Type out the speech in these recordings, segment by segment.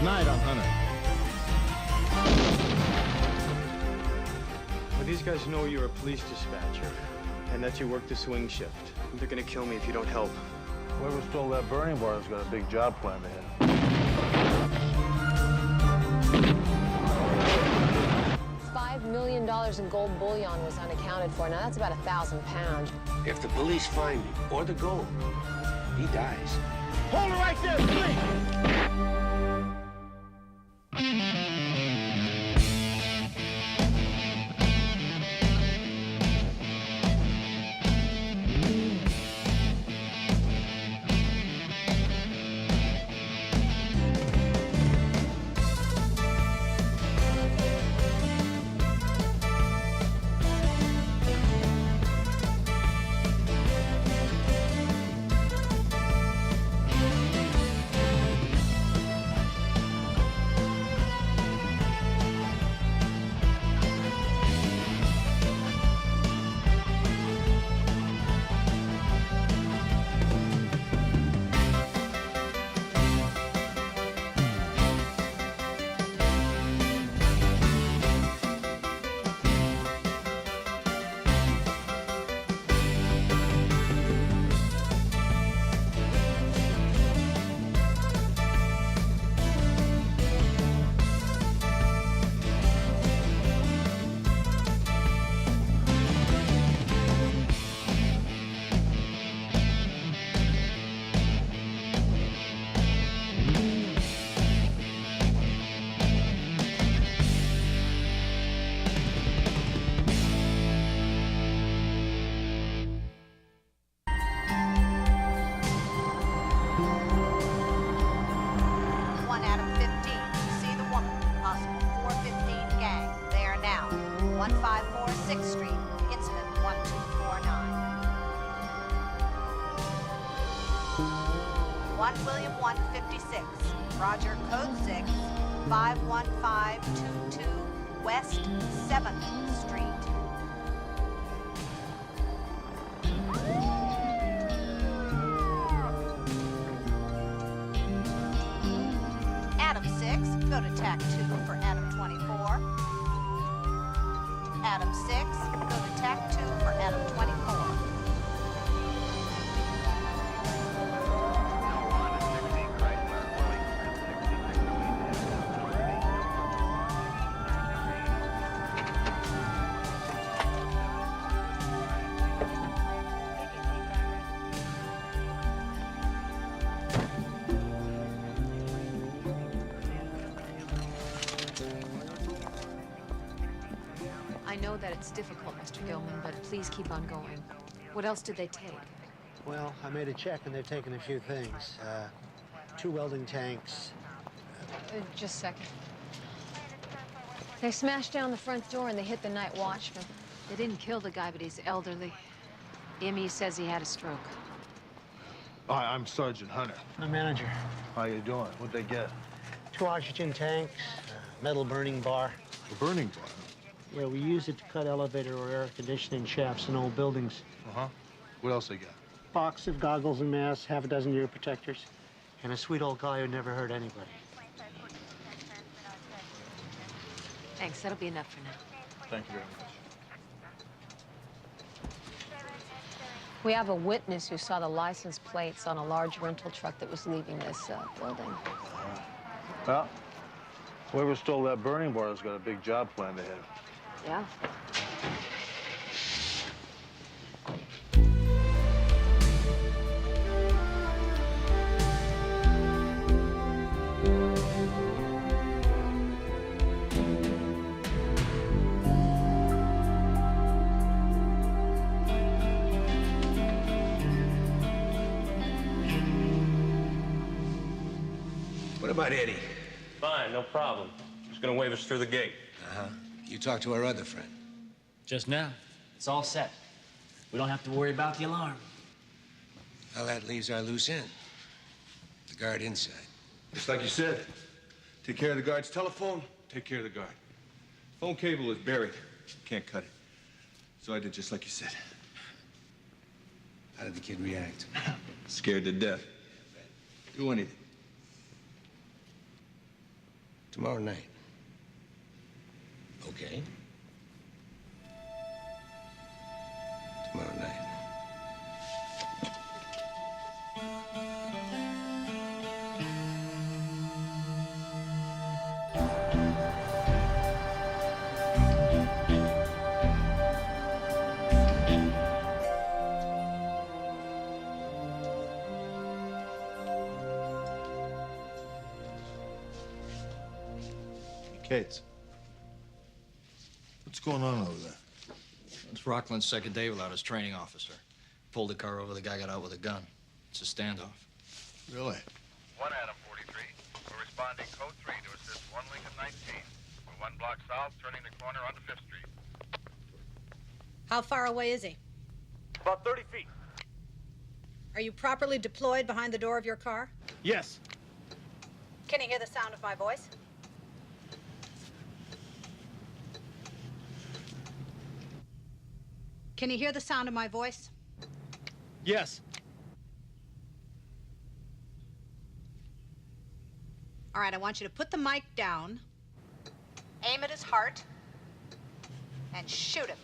Tonight on Hunter. Well, these guys know you're a police dispatcher and that you work the swing shift. They're gonna kill me if you don't help. Whoever stole that burning bar has got a big job planned ahead. $5 million in gold bullion was unaccounted for. Now, that's about 1,000 pounds. If the police find me, or the gold, he dies. Hold it right there, please! William 156, Roger, code 6, 51522 West 7th Street. Adam 6, go to TAC 2 for Adam 24. Adam 6, go to TAC 2 for Adam 24. I know that it's difficult, Mr. Gilman, but please keep on going. What else did they take? Well, I made a check and they've taken a few things. 2 welding tanks. Just a second. They smashed down the front door and they hit the night watchman. They didn't kill the guy, but he's elderly. EME says he had a stroke. Hi, I'm Sergeant Hunter. My manager. How you doing? What'd they get? 2 oxygen tanks, metal burning bar. A burning bar. Yeah, we use it to cut elevator or air conditioning shafts in old buildings. Uh-huh. What else they got? Box of goggles and masks, half a dozen ear protectors, and a sweet old guy who never hurt anybody. Thanks, that'll be enough for now. Thank you very much. We have a witness who saw the license plates on a large rental truck that was leaving this building. Well, whoever stole that burning bar has got a big job planned ahead. Yeah? What about Eddie? Fine, no problem. Just gonna wave us through the gate. Uh-huh. You talked to our other friend. Just now. It's all set. We don't have to worry about the alarm. Well, that leaves our loose end. The guard inside. Just like you said. Take care of the guard's telephone, take care of the guard. Phone cable is buried. Can't cut it. So I did just like you said. How did the kid react? Scared to death. Do anything. Tomorrow night. Okay? Tomorrow night. Kate, what's going on over there? It's Rockland's second day without his training officer. Pulled the car over, the guy got out with a gun. It's a standoff. Really? 1 Adam 43. We're responding code 3 to assist 1 Lincoln 19. We're 1 block south, turning the corner onto 5th Street. How far away is he? About 30 feet. Are you properly deployed behind the door of your car? Yes. Can he hear the sound of my voice? Can you hear the sound of my voice? Yes. All right, I want you to put the mic down, aim at his heart, and shoot him.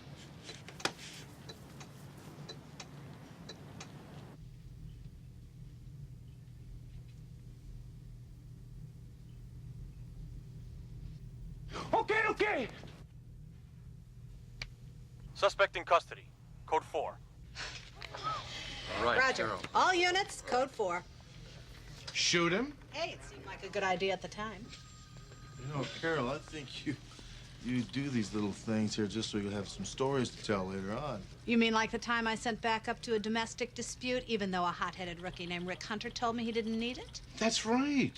Okay. Suspect in custody. Code 4. All right, Roger. Carol. All units, code 4. Shoot him? Hey, it seemed like a good idea at the time. You know, Carol, I think you do these little things here just so you'll have some stories to tell later on. You mean like the time I sent back up to a domestic dispute, even though a hot-headed rookie named Rick Hunter told me he didn't need it? That's right.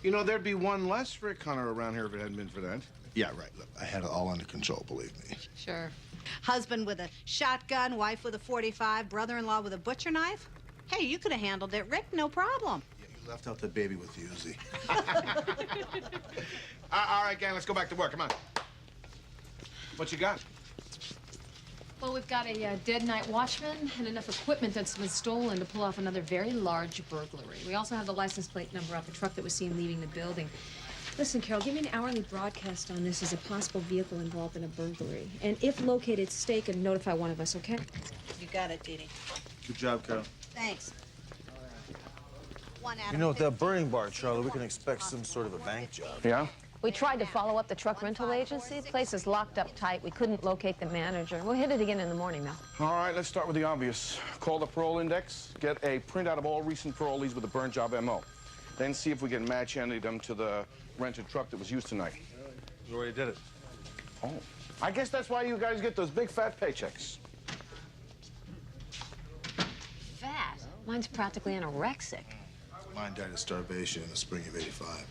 You know, there'd be one less Rick Hunter around here if it hadn't been for that. Yeah, right. Look, I had it all under control, believe me. Sure. Husband with a shotgun, wife with a .45, brother-in-law with a butcher knife? Hey, you could have handled it, Rick, no problem. Yeah, you left out the baby with the Uzi. All right, gang, let's go back to work. Come on. What you got? Well, we've got a dead night watchman and enough equipment that's been stolen to pull off another very large burglary. We also have the license plate number off the truck that was seen leaving the building. Listen, Carol, give me an hourly broadcast on this as a possible vehicle involved in a burglary. And if located, stake and notify one of us, okay? You got it, Dee Dee. Good job, Carol. Thanks. 1 Adam You know, with that 15. burning bar, Charlie, we can expect some sort of a bank job. Yeah? We tried to follow up the truck rental agency. The place is locked up tight. We couldn't locate the manager. We'll hit it again in the morning, though. All right, let's start with the obvious. Call the parole index, get a printout of all recent parolees with a burn job MO. Then see if we can match any of them to the rented truck that was used tonight. You already did it. Oh, I guess that's why you guys get those big fat paychecks. Fat? Mine's practically anorexic. Mine died of starvation in the spring of '85.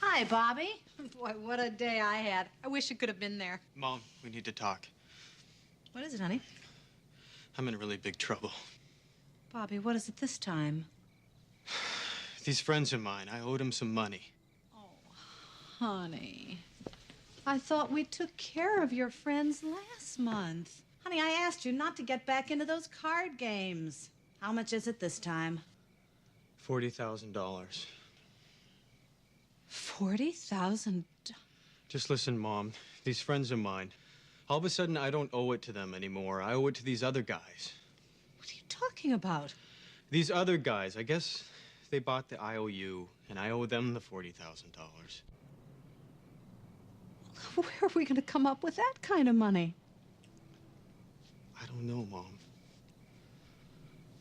Hi, Bobby. Boy, what a day I had. I wish you could have been there. Mom, we need to talk. What is it, honey? I'm in really big trouble. Bobby, what is it this time? These friends of mine, I owed them some money. Honey, I thought we took care of your friends last month. Honey, I asked you not to get back into those card games. How much is it this time? $40,000. 40,000. Just listen, Mom. These friends of mine, all of a sudden I don't owe it to them anymore. I owe it to these other guys. What are you talking about? These other guys, I guess they bought the IOU, and I owe them the $40,000. Where are we going to come up with that kind of money? I don't know, Mom.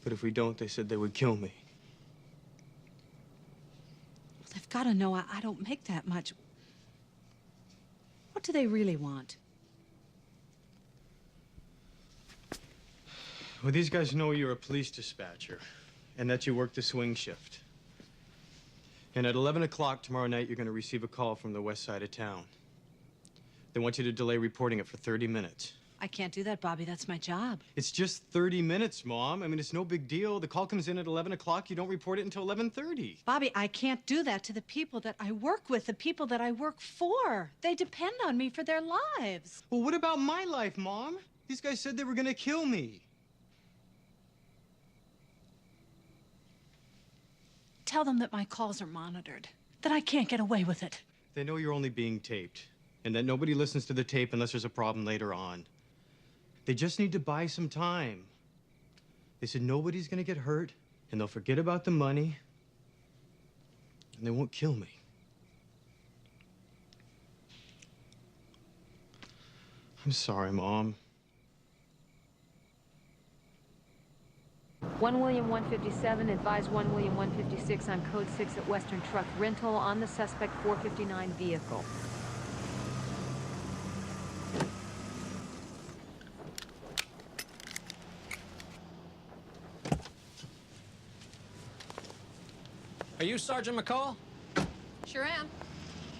But if we don't, they said they would kill me. Well, they've got to know I don't make that much. What do they really want? Well, these guys know you're a police dispatcher and that you work the swing shift. And at 11 o'clock tomorrow night, you're going to receive a call from the west side of town. They want you to delay reporting it for 30 minutes. I can't do that, Bobby. That's my job. It's just 30 minutes, Mom. I mean, it's no big deal. The call comes in at 11 o'clock. You don't report it until 11:30. Bobby, I can't do that to the people that I work with, the people that I work for. They depend on me for their lives. Well, what about my life, Mom? These guys said they were gonna kill me. Tell them that my calls are monitored, that I can't get away with it. They know you're only being taped, and that nobody listens to the tape unless there's a problem later on. They just need to buy some time. They said nobody's gonna get hurt, and they'll forget about the money, and they won't kill me. I'm sorry, Mom. 1 William 157, advise 1 William 156 on code 6 at Western Truck Rental on the suspect 459 vehicle. Are you Sergeant McCall? Sure am.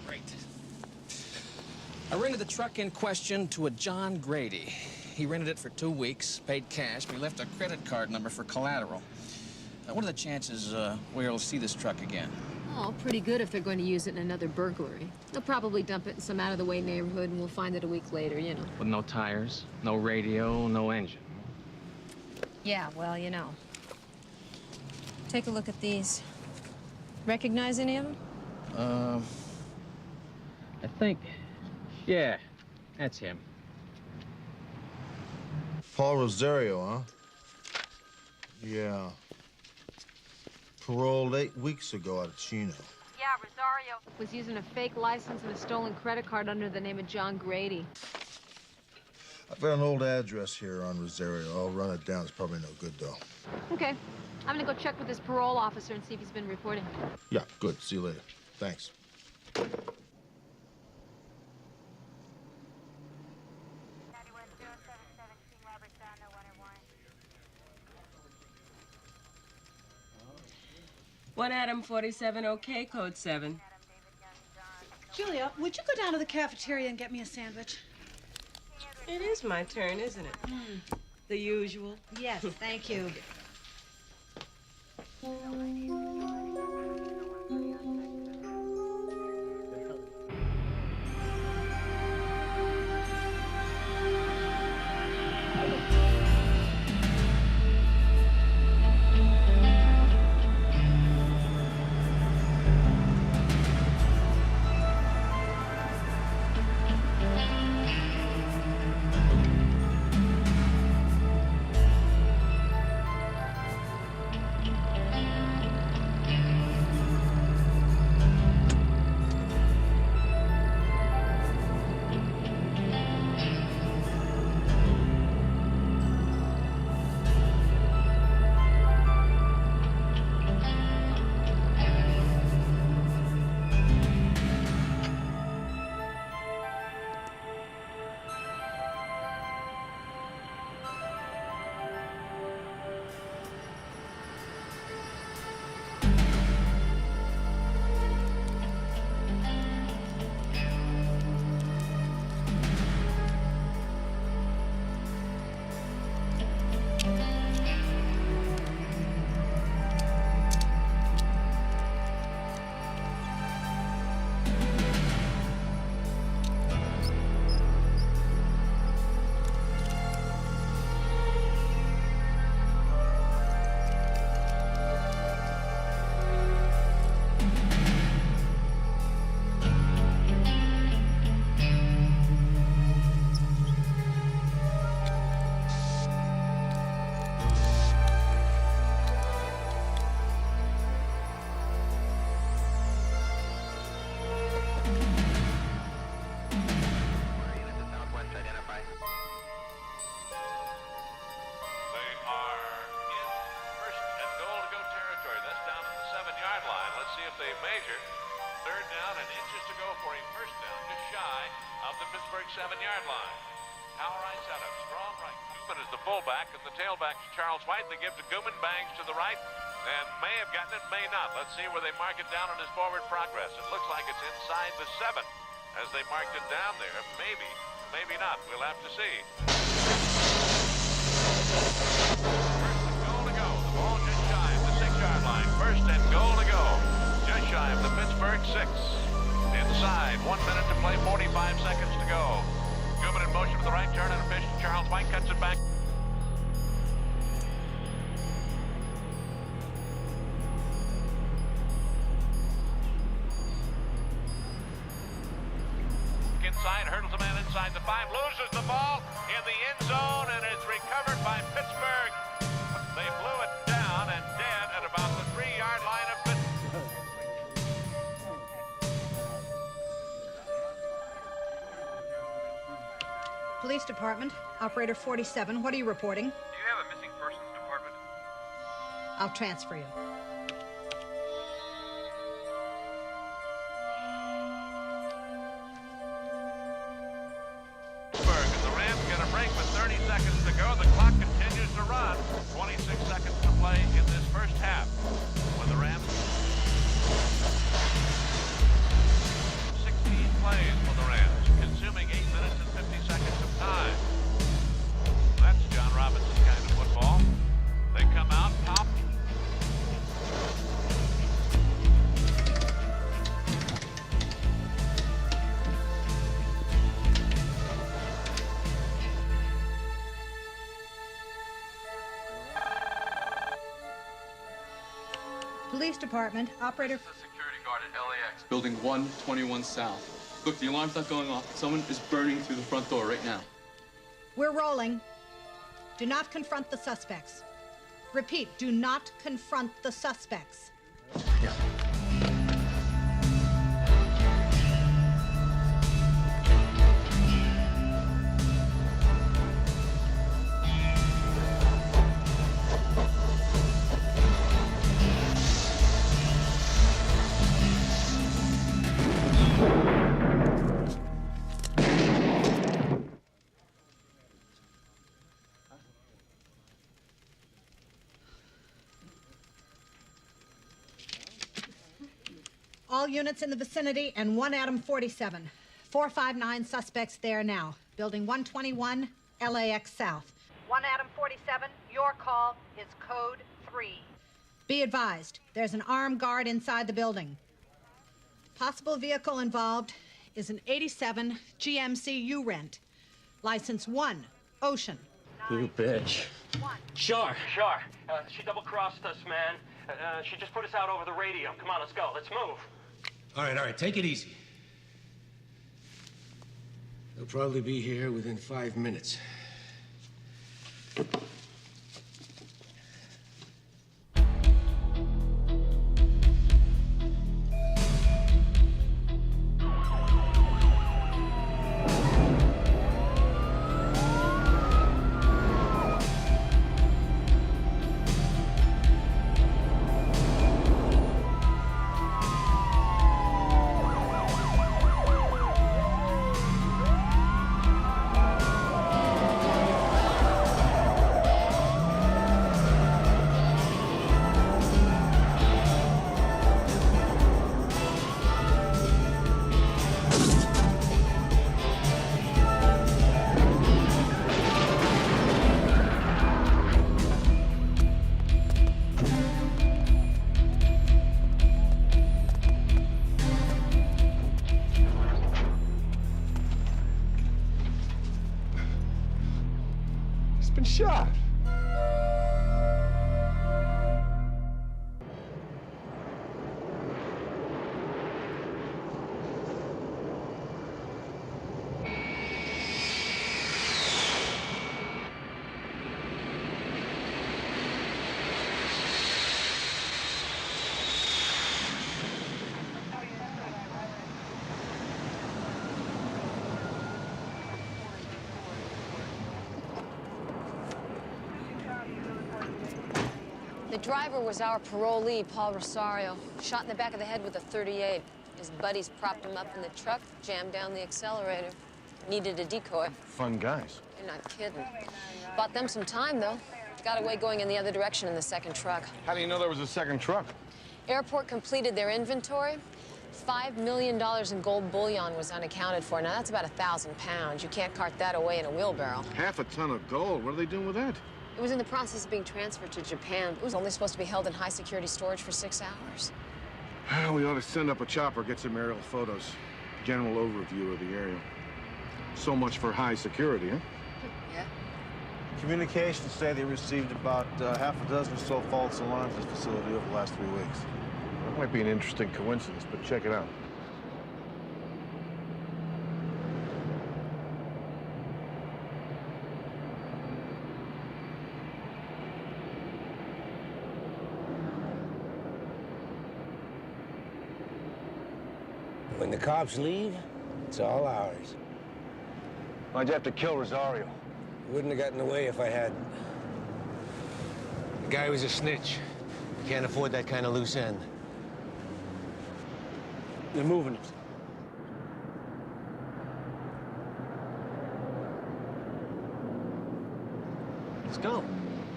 Great. I rented the truck in question to a John Grady. He rented it for 2 weeks, paid cash, but he left a credit card number for collateral. What are the chances we'll see this truck again? Oh, pretty good if they're going to use it in another burglary. They'll probably dump it in some out-of-the-way neighborhood, and we'll find it a week later, you know. With no tires, no radio, no engine. Yeah, well, you know. Take a look at these. Recognize any of them? I think, yeah, that's him. Paul Rosario, huh? Yeah. Paroled 8 weeks ago out of Chino. Yeah, Rosario was using a fake license and a stolen credit card under the name of John Grady. I've got an old address here on Rosario. I'll run it down. It's probably no good, though. Okay. I'm gonna go check with this parole officer and see if he's been reporting. Yeah, good. See you later. Thanks. One Adam 47, okay, code 7. Julia, would you go down to the cafeteria and get me a sandwich? It is my turn, isn't it? The usual. Yes, thank you. They give to Gooman, Bangs to the right, and may have gotten it, may not. Let's see where they mark it down on his forward progress. It looks like it's inside the 7. as they marked it down there. Maybe, maybe not. We'll have to see. First and goal to go. The ball just shy of the 6-yard line. First and goal to go. Just shy of the Pittsburgh 6. Inside, 1 minute to play, 45 seconds to go. Gubman in motion with the right turn and a pitch. Charles White cuts it back. Inside, hurdles a man inside the 5, loses the ball in the end zone, and it's recovered by Pittsburgh. They blew it down and dead at about the 3-yard line of Pittsburgh. Police Department, Operator 47, what are you reporting? Do you have a missing persons department? I'll transfer you. With 30 seconds to go, the clock continues to run. 26 seconds to play in this first half. When the Rams... 16 plays for the Rams, consuming 8 minutes and 50 seconds of time. That's John Robinson kind of football. They come out, pop. Police Department, Operator... This is the security guard at LAX, building 121 South. Look, the alarm's not going off. Someone is burning through the front door right now. We're rolling. Do not confront the suspects. Repeat, do not confront the suspects. Yeah. All units in the vicinity and 1 Adam 47. 459 suspects there now. Building 121, LAX South. 1 Adam 47, your call is code 3. Be advised, there's an armed guard inside the building. Possible vehicle involved is an 87 GMC U-Rent. License 1, Ocean. You bitch. Sure. She double-crossed us, man. She just put us out over the radio. Come on, let's go. Let's move. All right, take it easy. They'll probably be here within 5 minutes. Been shot. The driver was our parolee, Paul Rosario, shot in the back of the head with a .38. His buddies propped him up in the truck, jammed down the accelerator. Needed a decoy. Fun guys. You're not kidding. Bought them some time, though. Got away going in the other direction in the second truck. How do you know there was a second truck? Airport completed their inventory, $5 million in gold bullion was unaccounted for. Now, that's about 1,000 pounds. You can't cart that away in a wheelbarrow. Half a ton of gold. What are they doing with that? It was in the process of being transferred to Japan. It was only supposed to be held in high-security storage for 6 hours. Well, we ought to send up a chopper, get some aerial photos. General overview of the area. So much for high security, huh? Yeah. Communications say they received about half a dozen or so false alarms at the facility over the last 3 weeks. That might be an interesting coincidence, but check it out. When the cops leave, it's all ours. Why'd you have to kill Rosario? Wouldn't have gotten away if I hadn't. The guy was a snitch. Can't afford that kind of loose end. They're moving it. Let's go.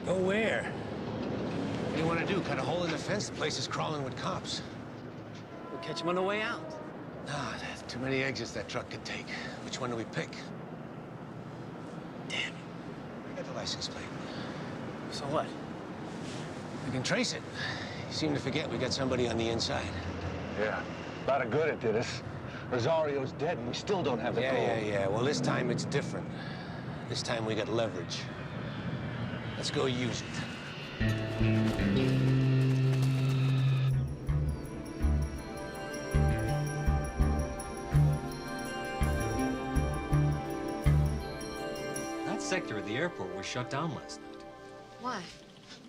Go where? What do you want to do? Cut a hole in the fence? The place is crawling with cops. We'll catch them on the way out. Ah, there's too many exits that truck could take. Which one do we pick? Damn it. I got the license plate. So what? We can trace it. You seem to forget we got somebody on the inside. Yeah. A lot of good it did us. Rosario's dead, and we still don't have the gold. Yeah. Well, this time it's different. This time we got leverage. Let's go use it. That sector of the airport was shut down last night. Why?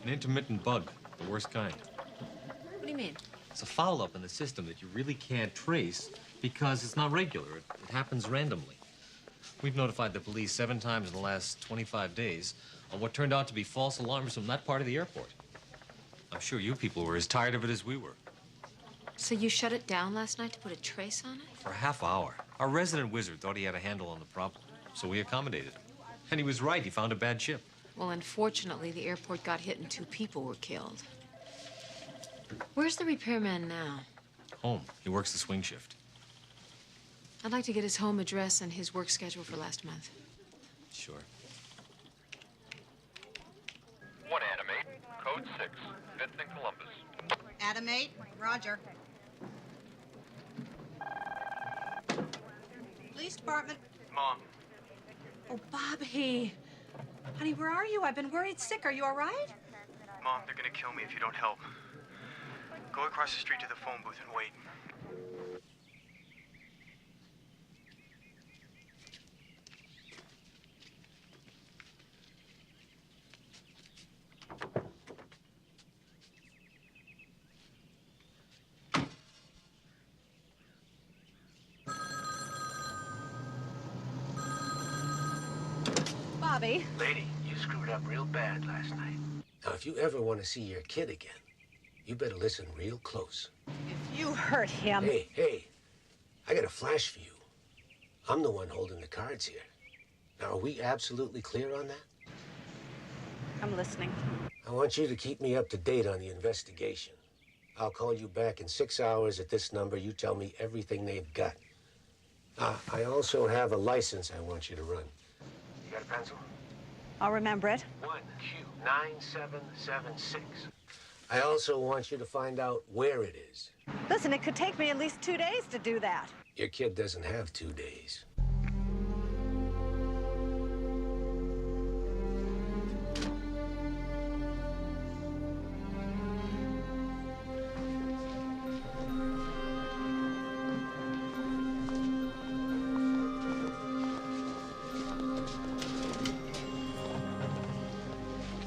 An intermittent bug, the worst kind. What do you mean? It's a foul-up in the system that you really can't trace because it's not regular. It happens randomly. We've notified the police 7 times in the last 25 days on what turned out to be false alarms from that part of the airport. I'm sure you people were as tired of it as we were. So you shut it down last night to put a trace on it? For a half hour. Our resident wizard thought he had a handle on the problem, so we accommodated him. And he was right. He found a bad ship. Well, unfortunately, the airport got hit and 2 people were killed. Where's the repairman now? Home. He works the swing shift. I'd like to get his home address and his work schedule for last month. Sure. 1 Animate, code 6, 5th and Columbus. Adam 8, Roger. Police department. Mom. Oh, Bobby. Honey, where are you? I've been worried sick. Are you all right? Mom, they're gonna kill me if you don't help. Go across the street to the phone booth and wait. Bobby. Lady, you screwed up real bad last night. Now, if you ever want to see your kid again, you better listen real close. If you hurt him... Hey, I got a flash for you. I'm the one holding the cards here. Now, are we absolutely clear on that? I'm listening. I want you to keep me up to date on the investigation. I'll call you back in 6 hours at this number. You tell me everything they've got. I also have a license I want you to run. You got a pencil? I'll remember it. 1Q9776. I also want you to find out where it is. Listen, it could take me at least 2 days to do that. Your kid doesn't have 2 days.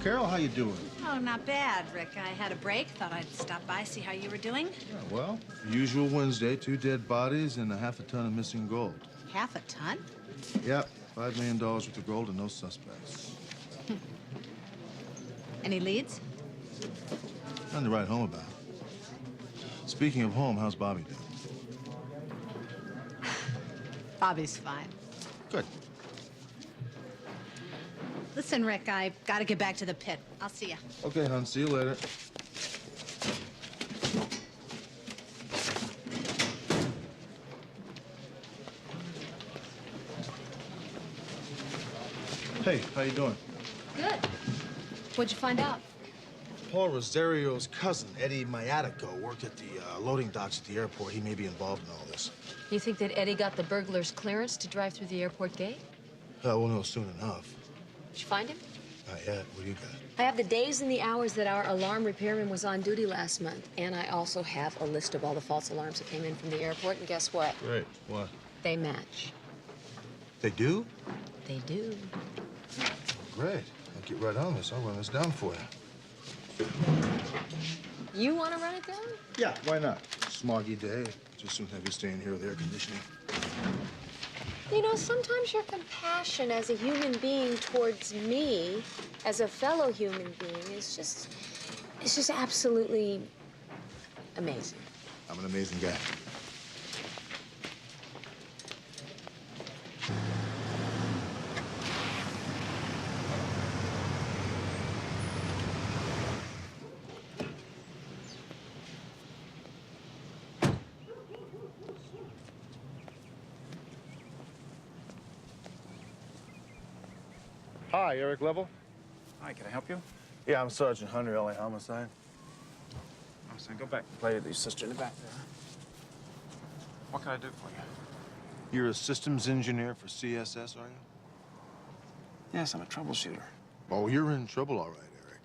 Carol, how you doing? Oh, not bad, Rick. I had a break. Thought I'd stop by, see how you were doing. Yeah, well, usual Wednesday, 2 dead bodies and a half a ton of missing gold. Half a ton? Yep, $5 million worth of gold and no suspects. Any leads? Nothing to write home about. Speaking of home, how's Bobby doing? Bobby's fine. Good. Listen, Rick, I've got to get back to the pit. I'll see you. Okay, hon, see you later. Hey, how you doing? Good. What'd you find out? Paul Rosario's cousin, Eddie Mayatico, worked at the loading docks at the airport. He may be involved in all this. You think that Eddie got the burglar's clearance to drive through the airport gate? We'll know soon enough. Did you find him? Not yet. What do you got? I have the days and the hours that our alarm repairman was on duty last month. And I also have a list of all the false alarms that came in from the airport. And guess what? Great. What? They match. They do? They do. Great. I'll get right on this. I'll run this down for you. You want to run it down? Yeah, why not? Smoggy day. Just shouldn't have you staying here with air conditioning. You know, sometimes your compassion as a human being towards me, as a fellow human being, is just absolutely amazing. I'm an amazing guy. Hi, Eric Level. Hi, can I help you? Yeah, I'm Sergeant Hunter, LA Homicide. Oh, so go back and play with your sister in the back there. What can I do for you? You're a systems engineer for CSS, are you? Yes, I'm a troubleshooter. Oh, you're in trouble, all right, Eric.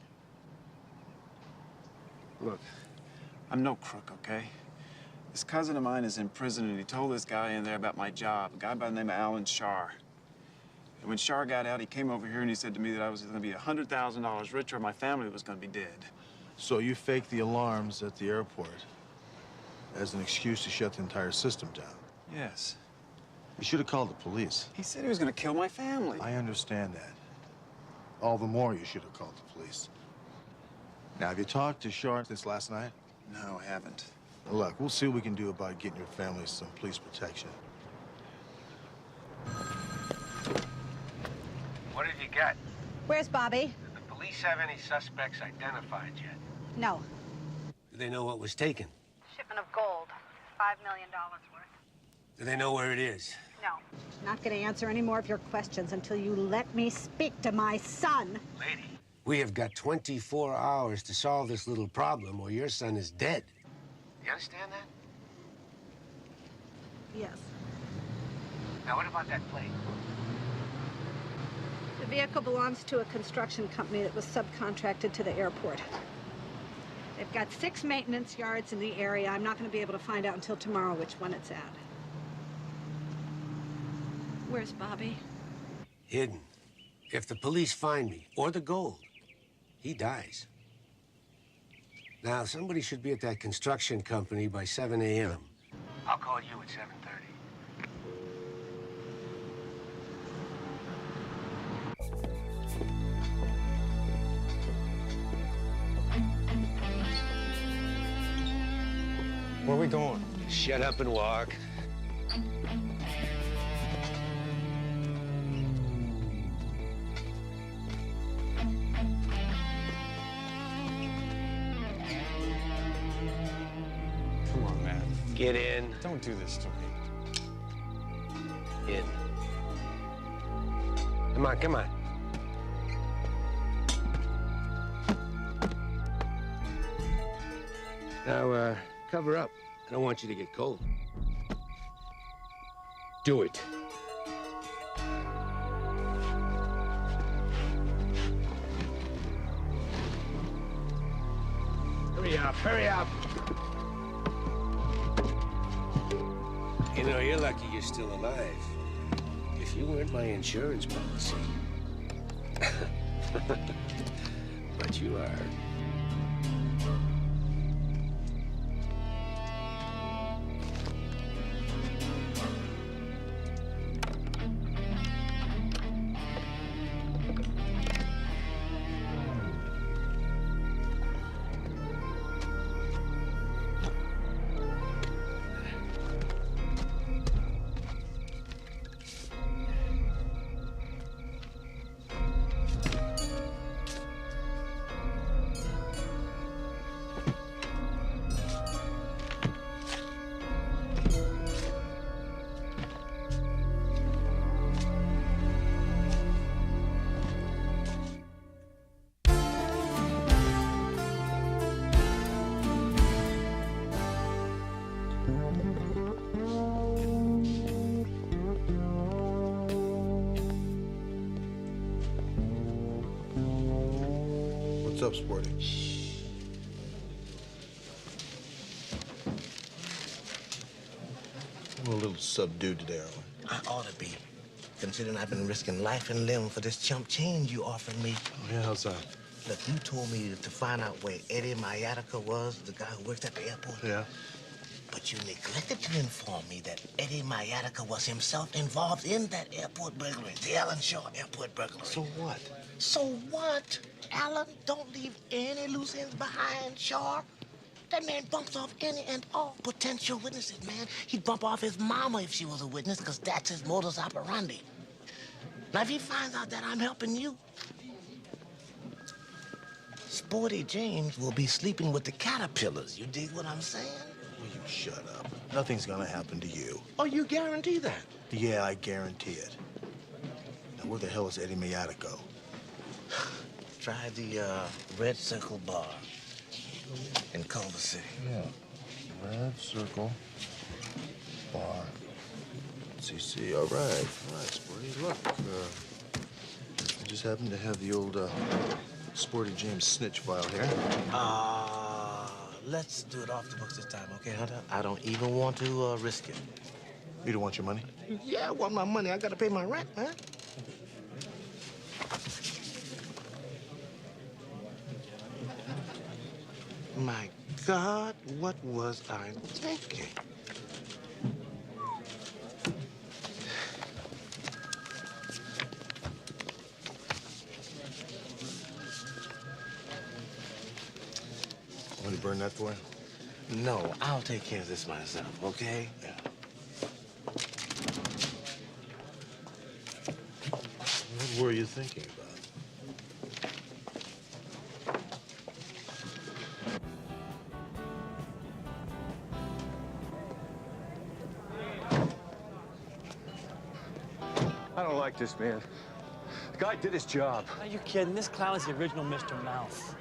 Look, I'm no crook, okay? This cousin of mine is in prison, and he told this guy in there about my job, a guy by the name of Alan Shar. And when Shar got out, he came over here and he said to me that I was going to be $100,000 richer or my family was going to be dead. So you faked the alarms at the airport as an excuse to shut the entire system down? Yes. You should have called the police. He said he was going to kill my family. I understand that. All the more you should have called the police. Now, have you talked to Shar since last night? No, I haven't. Well, look, we'll see what we can do about getting your family some police protection. What have you got? Where's Bobby? Did the police have any suspects identified yet? No. Do they know what was taken? Shipment of gold. $5 million worth. Do they know where it is? No. Not going to answer any more of your questions until you let me speak to my son. Lady, we have got 24 hours to solve this little problem or your son is dead. You understand that? Yes. Now, what about that plane? The vehicle belongs to a construction company that was subcontracted to the airport. They've got 6 maintenance yards in the area. I'm not going to be able to find out until tomorrow which one it's at. Where's Bobby? Hidden. If the police find me, or the gold, he dies. Now, somebody should be at that construction company by 7 a.m. I'll call you at 7:30. Where are we going? Shut up and walk. Come on, man. Get in. Don't do this to me. In. Come on, come on. Now, cover up. I don't want you to get cold. Do it. Hurry up, hurry up. You know, you're lucky you're still alive. If you weren't my insurance policy. But you are. What's up, Sporty? I'm a little subdued today, aren't I ought to be, considering I've been risking life and limb for this chump change you offered me. Oh, yeah, how's that? Look, you told me to find out where Eddie Mayatica was, the guy who works at the airport. Yeah. But you neglected to inform me that Eddie Mayatica was himself involved in that airport burglary, the Alan Shaw airport burglary. So what? So what? Alan, don't leave any loose ends behind, Shaw. That man bumps off any and all potential witnesses, man. He'd bump off his mama if she was a witness, because that's his modus operandi. Now, if he finds out that I'm helping you, Sporty James will be sleeping with the caterpillars. You dig what I'm saying? Will you shut up? Nothing's gonna happen to you. Oh, you guarantee that? Yeah, I guarantee it. Now, where the hell is Eddie Mayatico? Try the Red Circle Bar in Culver City. Yeah. Red Circle Bar. CC. All right, Sporty. Look, I just happen to have the old Sporty James snitch file here. Let's do it off the books this time, okay, Hunter? I don't even want to risk it. You don't want your money? Yeah, I want my money. I gotta pay my rent, man. My God, what was I thinking? Want to burn that for you? No, I'll take care of this myself, okay? Yeah. What were you thinking about? I don't like this, man. The guy did his job. Are you kidding? This clown is the original Mr. Mouth.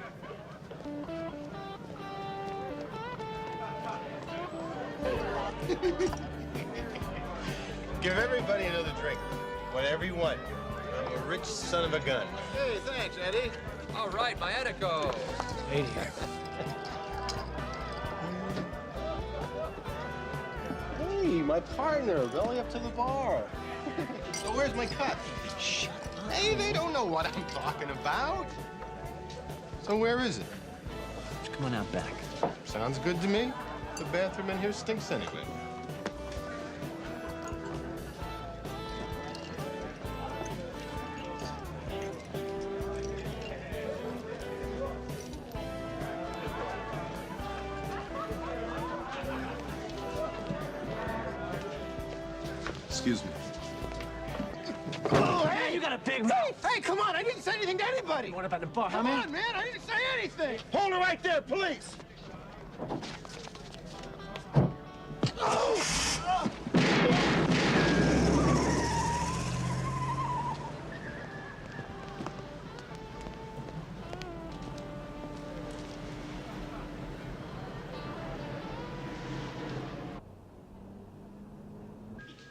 Give everybody another drink. Whatever you want. I'm a rich son of a gun. Hey, thanks, Eddie. All right, my Edico. Eddie. Hey, my partner, belly up to the bar. So where's my cut? Shut up. Hey, they don't know what I'm talking about. So where is it? Just come on out back. Sounds good to me. The bathroom in here stinks anyway. Excuse me. Oh, Man, you got a big mouth. Hey, come on! I didn't say anything to anybody. What about the bar, Come huh, on, man! I didn't say anything. Hold her right there, police.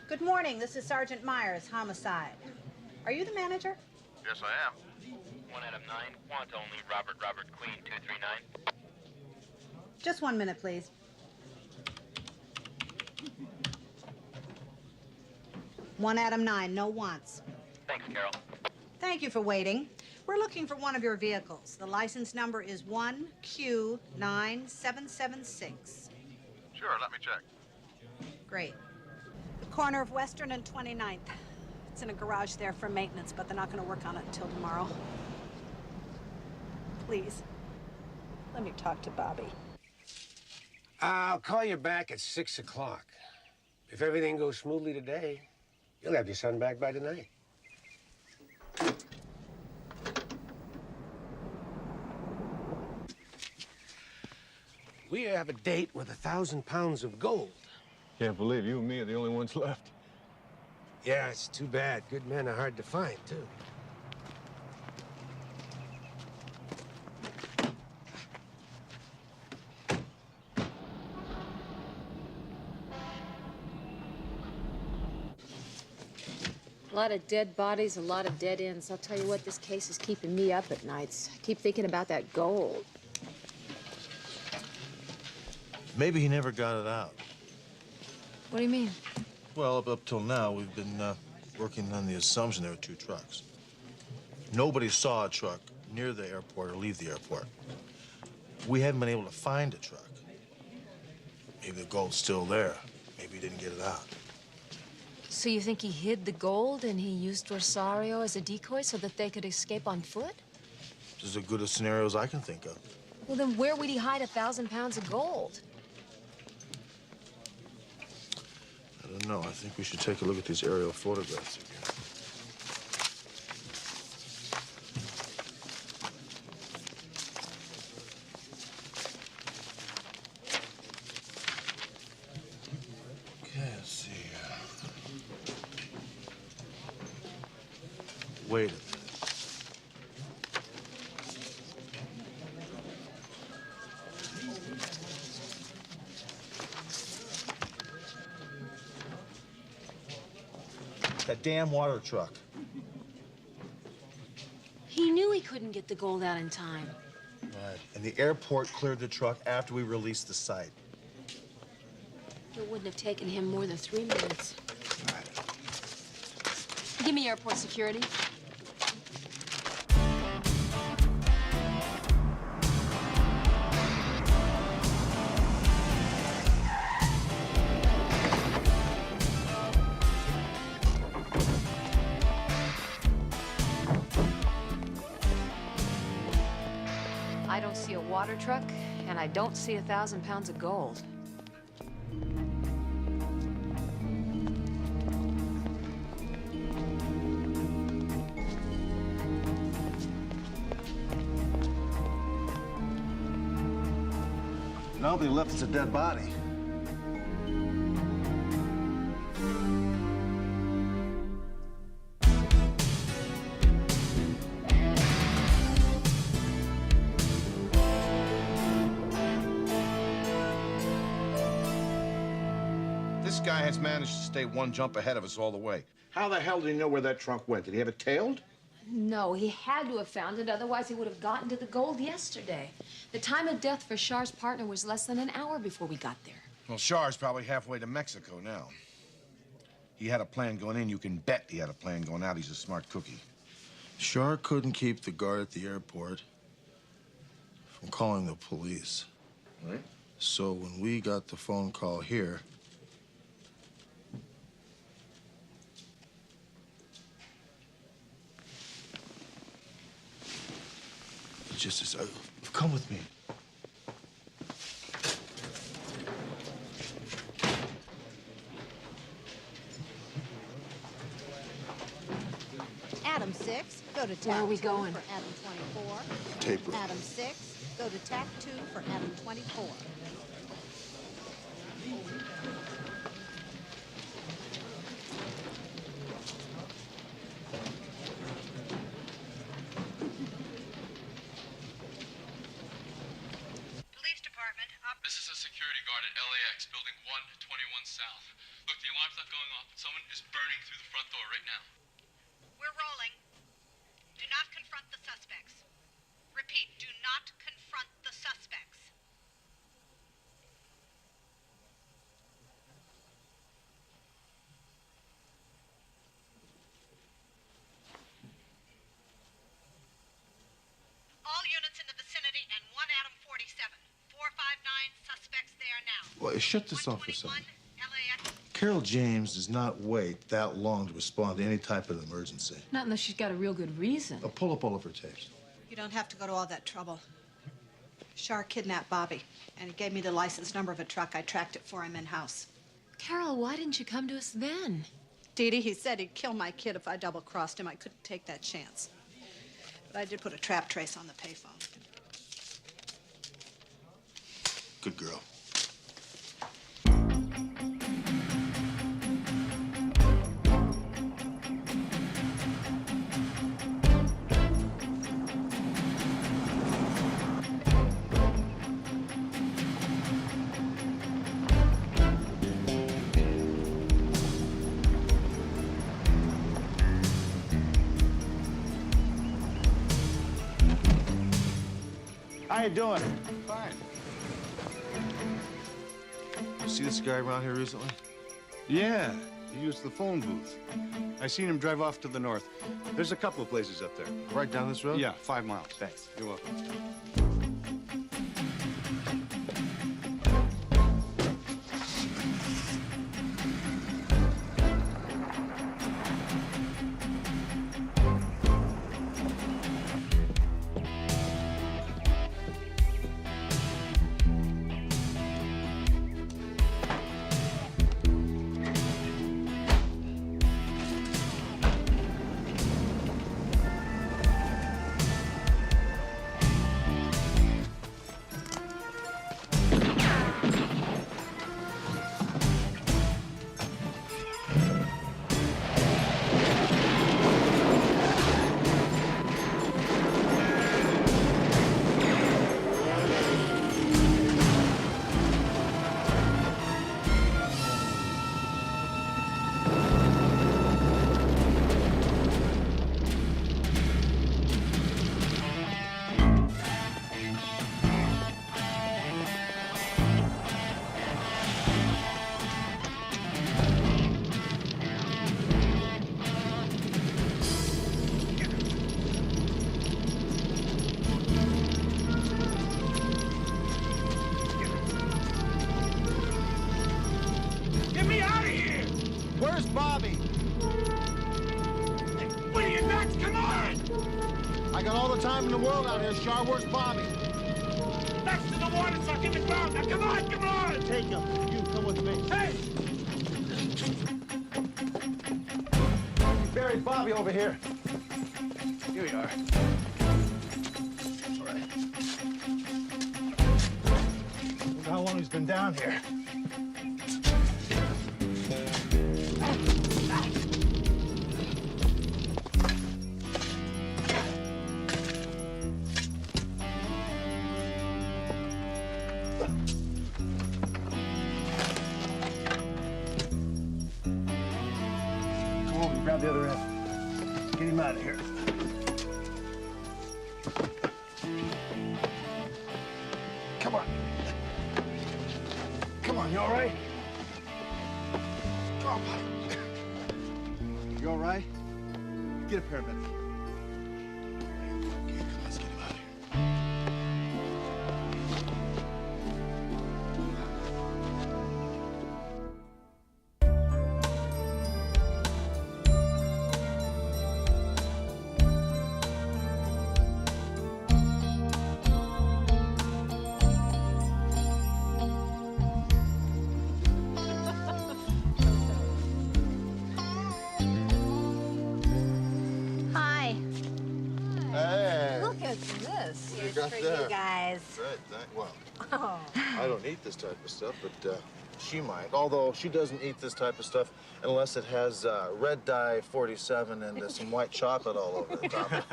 Good morning. This is Sergeant Myers, homicide. Are you the manager? Yes, I am. 1 out of 9. Want only Robert Queen 239. Just 1 minute, please. One Adam 9, no wants. Thanks, Carol. Thank you for waiting. We're looking for one of your vehicles. The license number is 1Q9776. Sure, let me check. Great. The corner of Western and 29th. It's in a garage there for maintenance, but they're not going to work on it until tomorrow. Please, let me talk to Bobby. I'll call you back at 6 o'clock. If everything goes smoothly today, you'll have your son back by tonight. We have a date with 1,000 pounds of gold. Can't believe you and me are the only ones left. Yeah, it's too bad. Good men are hard to find, too. A lot of dead bodies, a lot of dead ends. I'll tell you what, this case is keeping me up at nights. I keep thinking about that gold. Maybe he never got it out. What do you mean? Well, up till now, we've been working on the assumption there were two trucks. Nobody saw a truck near the airport or leave the airport. We haven't been able to find a truck. Maybe the gold's still there. Maybe he didn't get it out. So you think he hid the gold and he used Rosario as a decoy so that they could escape on foot? This is as good a scenario as I can think of. Well, then where would he hide 1,000 pounds of gold? I don't know. I think we should take a look at these aerial photographs again. Okay, let's see. Wait a minute. That damn water truck. He knew he couldn't get the gold out in time. Right. And the airport cleared the truck after we released the site. It wouldn't have taken him more than 3 minutes. All right. Give me airport security. I don't see a water truck, and I don't see 1,000 pounds of gold. Nobody left us a dead body. This guy has managed to stay one jump ahead of us all the way. How the hell did he know where that trunk went? Did he have it tailed? No, he had to have found it, otherwise he would have gotten to the gold yesterday. The time of death for Char's partner was less than an hour before we got there. Well, Char's probably halfway to Mexico now. He had a plan going in. You can bet he had a plan going out. He's a smart cookie. Char couldn't keep the guard at the airport from calling the police. Right. So when we got the phone call here, just as come with me. Adam 6, go to tack Where are we 2 going? for Adam 24. Tape room. Adam 6, go to tack 2 for Adam 24. This is a security guard at LAX, building 121 South. Look, the alarm's not going off, but someone is burning through the front door right now. We're rolling. Do not confront the suspects. Repeat, do not confront the suspects. All units in the vicinity and 1 Adam 47. 459 suspects there now. Well, shut this off for a second. Carol James does not wait that long to respond to any type of emergency. Not unless she's got a real good reason. Pull up all of her tapes. You don't have to go to all that trouble. Char kidnapped Bobby, and he gave me the license number of a truck. I tracked it for him in-house. Carol, why didn't you come to us then? Dee Dee, he said he'd kill my kid if I double-crossed him. I couldn't take that chance. But I did put a trap trace on the payphone. Good girl. How you doing? Fine. You see this guy around here recently? Yeah, he used the phone booth. I seen him drive off to the north. There's a couple of places up there. Right down this road? Yeah, 5 miles. Thanks. You're welcome. Get me out of here! Where's Bobby? What are you nuts? Come on! I got all the time in the world out here, Char. Where's Bobby? Next to the water suck in the ground. Now come on, come on! Take him. You come with me. Hey! You buried Bobby over here. Here we are. All right. Look how long he's been down here. Come over and grab the other end. Get him out of here. Come on. Come on, you all right? Come on, buddy. You all right? Get a paramedic. Okay, come on, let's get him out of here. Hi. Hey. Look at this. You Here's got for that. you guys. Right, well, Oh. I don't eat this type of stuff, but she might. Although she doesn't eat this type of stuff unless it has red dye 47 and some white chocolate all over the top.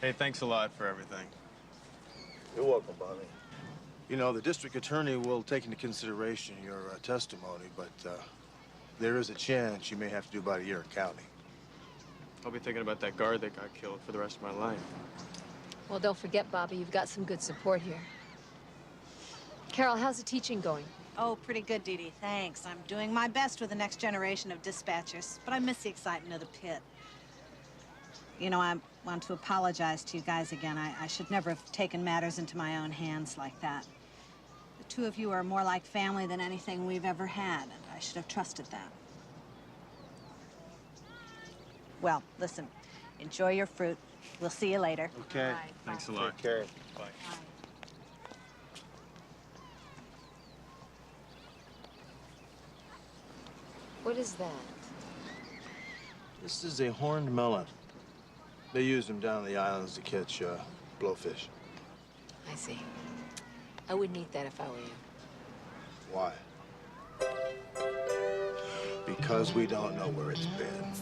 Hey, thanks a lot for everything. You're welcome, Bobby. You know, the district attorney will take into consideration your testimony, but there is a chance you may have to do about a year in county. I'll be thinking about that guard that got killed for the rest of my life. Well, don't forget, Bobby, you've got some good support here. Carol, how's the teaching going? Oh, pretty good, Dee Dee. Thanks. I'm doing my best with the next generation of dispatchers, but I miss the excitement of the pit. You know, I want to apologize to you guys again. I should never have taken matters into my own hands like that. The two of you are more like family than anything we've ever had, and I should have trusted that. Well, listen, enjoy your fruit. We'll see you later. Okay. Bye. Thanks a lot. Take care. Bye. What is that? This is a horned melon. They use them down the islands to catch blowfish. I see. I wouldn't eat that if I were you. Why? Because we don't know where it's been.